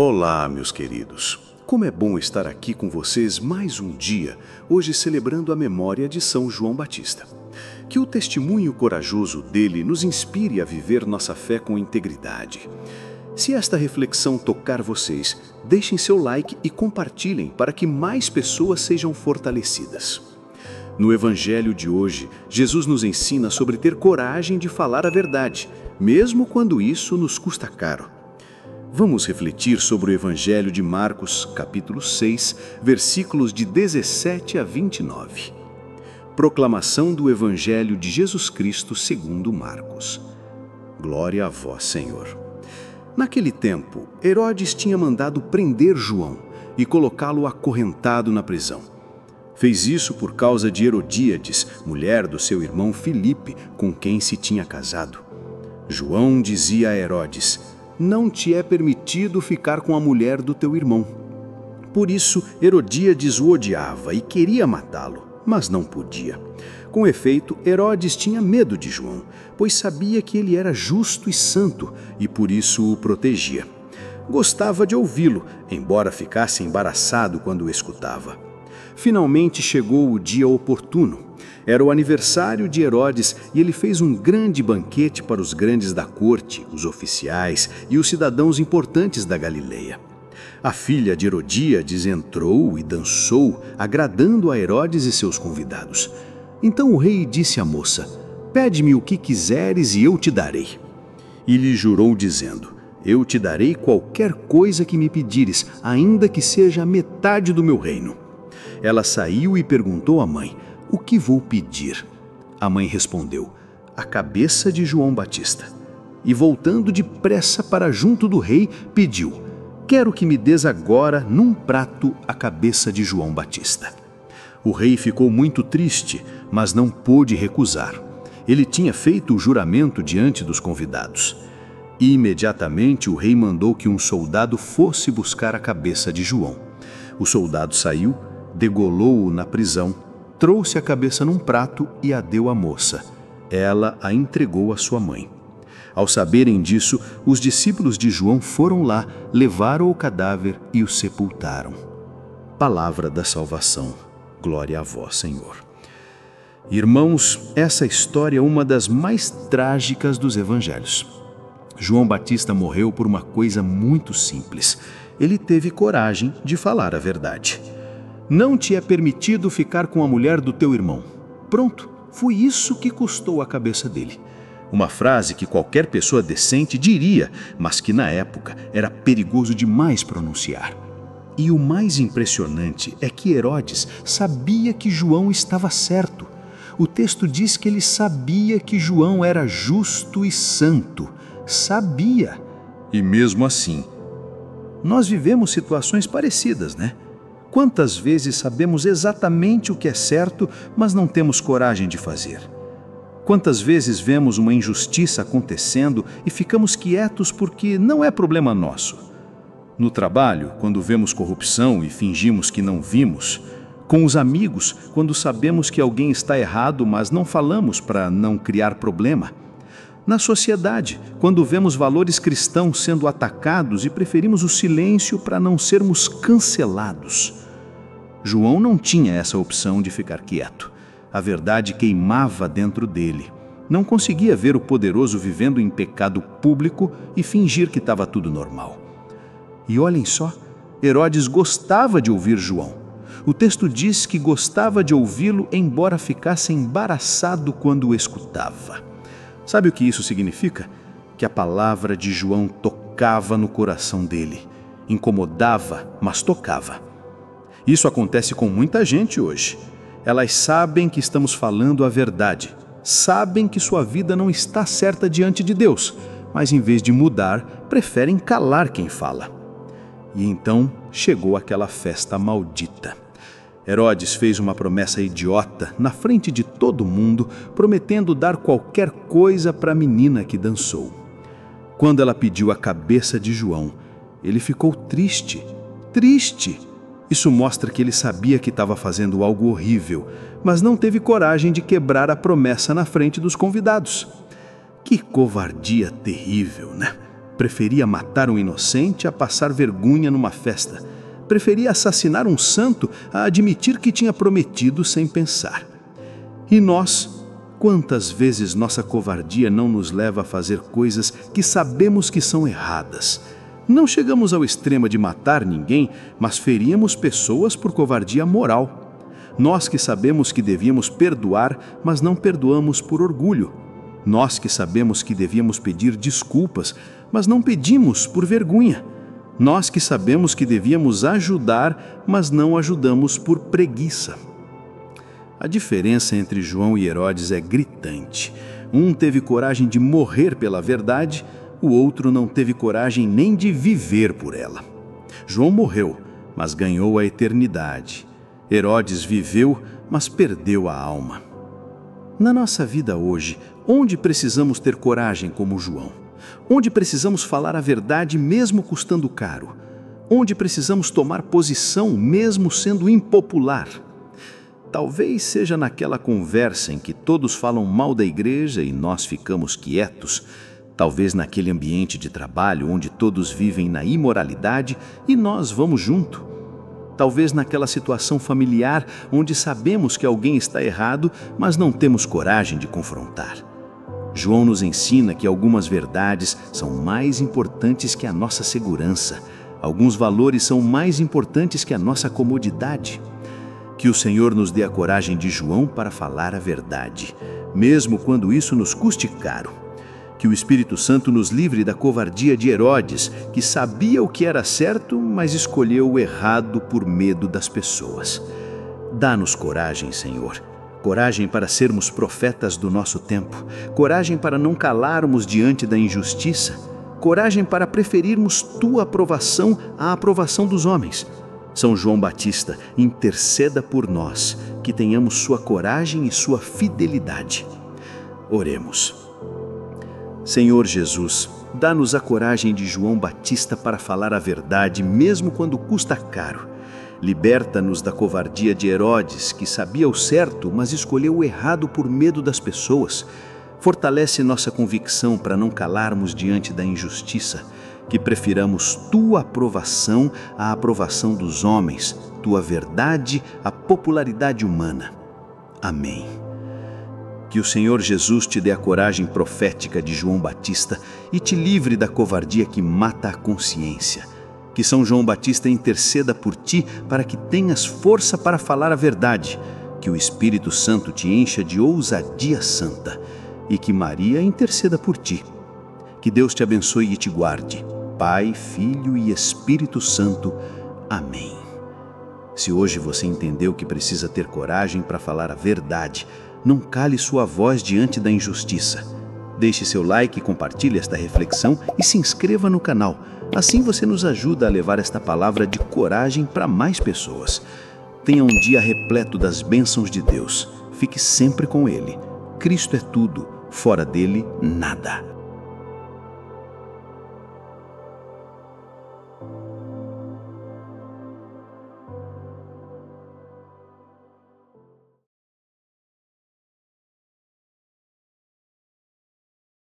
Olá, meus queridos. Como é bom estar aqui com vocês mais um dia, hoje celebrando a memória de São João Batista. Que o testemunho corajoso dele nos inspire a viver nossa fé com integridade. Se esta reflexão tocar vocês, deixem seu like e compartilhem para que mais pessoas sejam fortalecidas. No Evangelho de hoje, Jesus nos ensina sobre ter coragem de falar a verdade, mesmo quando isso nos custa caro. Vamos refletir sobre o Evangelho de Marcos, capítulo 6, versículos de 17 a 29. Proclamação do Evangelho de Jesus Cristo segundo Marcos. Glória a vós, Senhor. Naquele tempo, Herodes tinha mandado prender João e colocá-lo acorrentado na prisão. Fez isso por causa de Herodíades, mulher do seu irmão Filipe, com quem se tinha casado. João dizia a Herodes: "Não te é permitido ficar com a mulher do teu irmão." Por isso, Herodíades o odiava e queria matá-lo, mas não podia. Com efeito, Herodes tinha medo de João, pois sabia que ele era justo e santo e por isso o protegia. Gostava de ouvi-lo, embora ficasse embaraçado quando o escutava. Finalmente chegou o dia oportuno. Era o aniversário de Herodes e ele fez um grande banquete para os grandes da corte, os oficiais e os cidadãos importantes da Galileia. A filha de Herodíades entrou e dançou, agradando a Herodes e seus convidados. Então o rei disse à moça: "Pede-me o que quiseres e eu te darei." E lhe jurou dizendo: "Eu te darei qualquer coisa que me pedires, ainda que seja a metade do meu reino." Ela saiu e perguntou à mãe: "O que vou pedir?" A mãe respondeu: "A cabeça de João Batista." E voltando depressa para junto do rei, pediu: "Quero que me des agora, num prato, a cabeça de João Batista." O rei ficou muito triste, mas não pôde recusar. Ele tinha feito o juramento diante dos convidados. E imediatamente o rei mandou que um soldado fosse buscar a cabeça de João. O soldado saiu, degolou-o na prisão, trouxe a cabeça num prato e a deu à moça. Ela a entregou à sua mãe. Ao saberem disso, os discípulos de João foram lá, levaram o cadáver e o sepultaram. Palavra da salvação. Glória a vós, Senhor. Irmãos, essa história é uma das mais trágicas dos evangelhos. João Batista morreu por uma coisa muito simples. Ele teve coragem de falar a verdade. "Não te é permitido ficar com a mulher do teu irmão." Pronto, foi isso que custou a cabeça dele. Uma frase que qualquer pessoa decente diria, mas que na época era perigoso demais pronunciar. E o mais impressionante é que Herodes sabia que João estava certo. O texto diz que ele sabia que João era justo e santo. Sabia. E mesmo assim, nós vivemos situações parecidas, né? Quantas vezes sabemos exatamente o que é certo, mas não temos coragem de fazer? Quantas vezes vemos uma injustiça acontecendo e ficamos quietos porque não é problema nosso? No trabalho, quando vemos corrupção e fingimos que não vimos. Com os amigos, quando sabemos que alguém está errado, mas não falamos para não criar problema. Na sociedade, quando vemos valores cristãos sendo atacados e preferimos o silêncio para não sermos cancelados. João não tinha essa opção de ficar quieto. A verdade queimava dentro dele. Não conseguia ver o poderoso vivendo em pecado público e fingir que estava tudo normal. E olhem só, Herodes gostava de ouvir João. O texto diz que gostava de ouvi-lo, embora ficasse embaraçado quando o escutava. Sabe o que isso significa? Que a palavra de João tocava no coração dele. Incomodava, mas tocava. Isso acontece com muita gente hoje. Elas sabem que estamos falando a verdade. Sabem que sua vida não está certa diante de Deus, mas em vez de mudar, preferem calar quem fala. E então chegou aquela festa maldita. Herodes fez uma promessa idiota na frente de todo mundo, prometendo dar qualquer coisa para a menina que dançou. Quando ela pediu a cabeça de João, ele ficou triste. Triste! Isso mostra que ele sabia que estava fazendo algo horrível, mas não teve coragem de quebrar a promessa na frente dos convidados. Que covardia terrível, né? Preferia matar um inocente a passar vergonha numa festa. Preferia assassinar um santo a admitir que tinha prometido sem pensar. E nós, quantas vezes nossa covardia não nos leva a fazer coisas que sabemos que são erradas? Não chegamos ao extremo de matar ninguém, mas feríamos pessoas por covardia moral. Nós que sabemos que devíamos perdoar, mas não perdoamos por orgulho. Nós que sabemos que devíamos pedir desculpas, mas não pedimos por vergonha. Nós que sabemos que devíamos ajudar, mas não ajudamos por preguiça. A diferença entre João e Herodes é gritante. Um teve coragem de morrer pela verdade, o outro não teve coragem nem de viver por ela. João morreu, mas ganhou a eternidade. Herodes viveu, mas perdeu a alma. Na nossa vida hoje, onde precisamos ter coragem como João? Onde precisamos falar a verdade mesmo custando caro? Onde precisamos tomar posição mesmo sendo impopular? Talvez seja naquela conversa em que todos falam mal da igreja e nós ficamos quietos. Talvez naquele ambiente de trabalho onde todos vivem na imoralidade e nós vamos junto. Talvez naquela situação familiar onde sabemos que alguém está errado, mas não temos coragem de confrontar. João nos ensina que algumas verdades são mais importantes que a nossa segurança. Alguns valores são mais importantes que a nossa comodidade. Que o Senhor nos dê a coragem de João para falar a verdade, mesmo quando isso nos custe caro. Que o Espírito Santo nos livre da covardia de Herodes, que sabia o que era certo, mas escolheu o errado por medo das pessoas. Dá-nos coragem, Senhor. Coragem para sermos profetas do nosso tempo. Coragem para não calarmos diante da injustiça. Coragem para preferirmos Tua aprovação à aprovação dos homens. São João Batista, interceda por nós, que tenhamos sua coragem e sua fidelidade. Oremos. Senhor Jesus, dá-nos a coragem de João Batista para falar a verdade, mesmo quando custa caro. Liberta-nos da covardia de Herodes, que sabia o certo, mas escolheu o errado por medo das pessoas. Fortalece nossa convicção para não calarmos diante da injustiça, que prefiramos Tua aprovação à aprovação dos homens, Tua verdade à popularidade humana. Amém. Que o Senhor Jesus te dê a coragem profética de João Batista e te livre da covardia que mata a consciência. Que São João Batista interceda por ti para que tenhas força para falar a verdade. Que o Espírito Santo te encha de ousadia santa e que Maria interceda por ti. Que Deus te abençoe e te guarde. Pai, Filho e Espírito Santo. Amém. Se hoje você entendeu que precisa ter coragem para falar a verdade, não cale sua voz diante da injustiça. Deixe seu like, compartilhe esta reflexão e se inscreva no canal. Assim você nos ajuda a levar esta palavra de coragem para mais pessoas. Tenha um dia repleto das bênçãos de Deus. Fique sempre com Ele. Cristo é tudo, fora dele, nada.